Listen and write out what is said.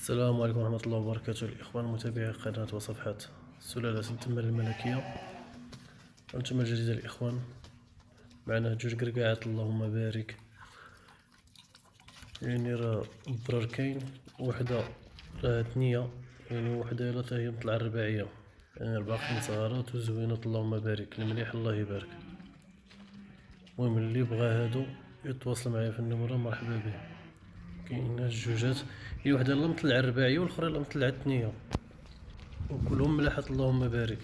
السلام عليكم ورحمة الله وبركاته الإخوان متابعي قناة وصفحة سلالة التنمية الملكية. أنتم الجديدة الإخوان، معنا جوج قرقاعات اللهم بارك، يعني راه براركين، وحدة راه ثنية، يعني وحدة يلا تا هي مطلعة الرباعية، يعني 4 5 غارات وزوينات اللهم بارك المليح الله يبارك. المهم اللي بغا هادو يتواصل معايا في النمرة مرحبا به. كاين الجوجات، هي وحدة لا مطلعة الرباعية والأخرى لا مطلعة الثنية، وكلهم ملاحة اللهم بارك.